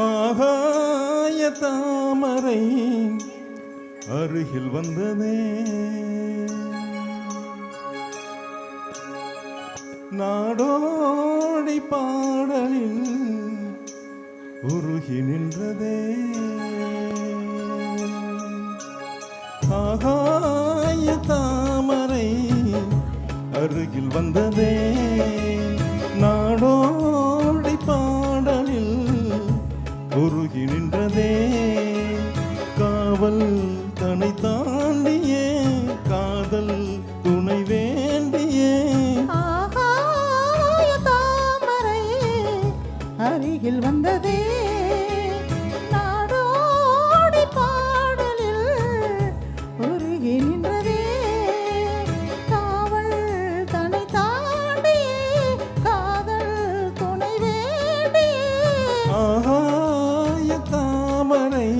ஆகாய தாமரை அருகில் வந்ததே, நாடோடி பாடலில் உருகி நின்றதே. ஆகாய தாமரை அருகில் வந்ததே, நாடோடி பாடலில் உருகி நின்றதே. காவல் தனை தாண்டியே காதல் துணை வேண்டியே. ஆகாய தாமரை அருகில் வந்ததே, நாடோடி பாடலில் உருகி நின்றதே. காவல் தனை தாண்டியே காதல் துணை வேண்டியே. ஆகாய தாமரை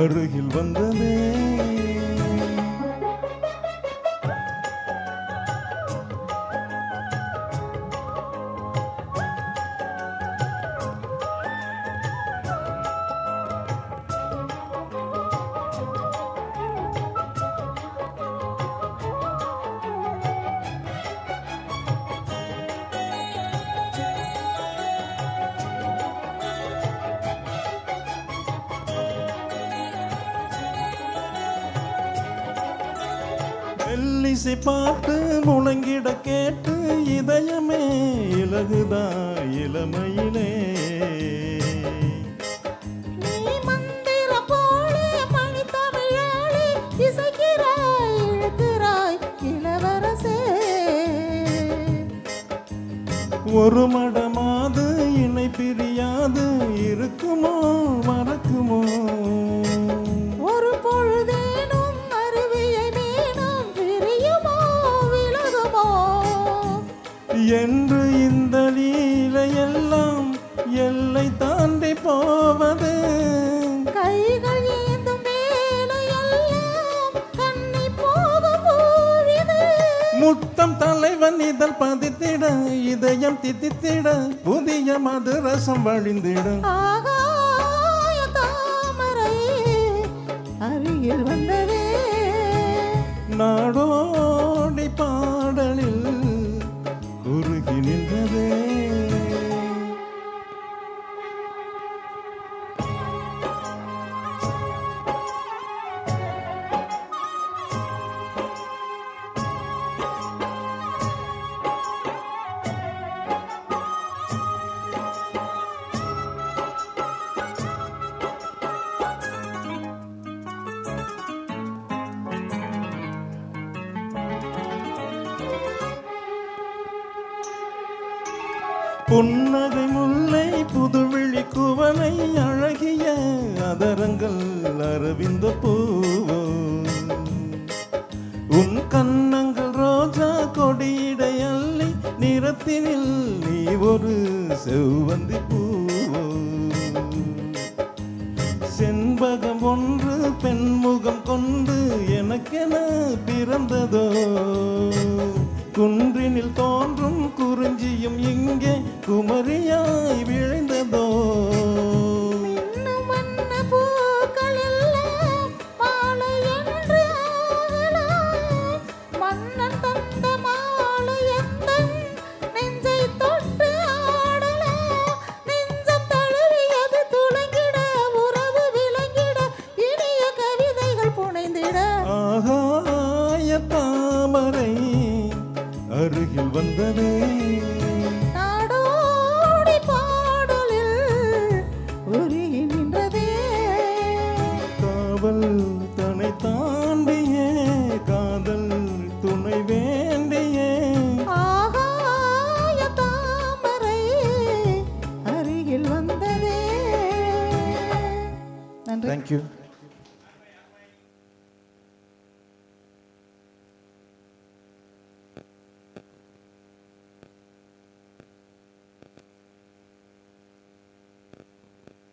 அருகில் வந்ததே. மெல்லிசை பாட்டு முழங்கிட கேட்டு இதயமே இலகுதா இளமையிலே. நீ மந்திரம் போலே மணித்தமிழாலே இசைக்கிறாய் இழுக்கிறாய் இளவரசே. ஒரு மடமாது இணை பிரியாது இருக்குமோ மறக்குமோ. ஒரு பொழுதேனும் அருவியை மேனும் பிரியுமோ விலகுமோ என்று இந்த லீலையெல்லாம் எல்லை தாண்டி போவது. கைகள் ஏந்தும் வேலையெல்லாம் கண்ணி போகும் போவிது. முத்தம் தலைவன் இதழ் பதித்திட இதயம் தித்தித்திட புதிய மது ரசம் வழிந்திட. ஆகாய தாமரை அருகில் வந்ததே, நாடோடி பாடலில் உருகி நின்றதே. புன்னகை முல்லை புதுவிழி குவளை அழகிய அதரங்கள் அரவிந்த பூவோ. உன் கன்னங்கள் ரோஜா கொடியிடை அள்ளி நிறத்தினில் நீ ஒரு செவ்வந்தி பூவோ. செண்பகம் ஒன்று பெண்முகம் கொண்டு எனக்கென பிறந்ததோ. குன்றினில் தோன்றும் குறிஞ்சியும் இங்கே குமரியாய் விளைந்ததோ. மின்னும் வண்ண பூக்கள் எல்லாம் மாலை என்று ஆகலாம். மன்னன் தந்த மாலை எந்தன் நெஞ்சை தொட்டு ஆடலாம். நெஞ்சம் தழுவியது துளங்கிட உறவு விளங்கிட இனிய கவிதைகள் புனைந்திட. ஆகாய தாமரை அருகில் வந்ததே, நாடோடி பாடலில் உருகி நின்றதே. காவல் தனை தாண்டியே காதல் துணை வேண்டியே. ஆகாய தாமரை அருகில் வந்ததே. நன்றி. தேங்க்யூ.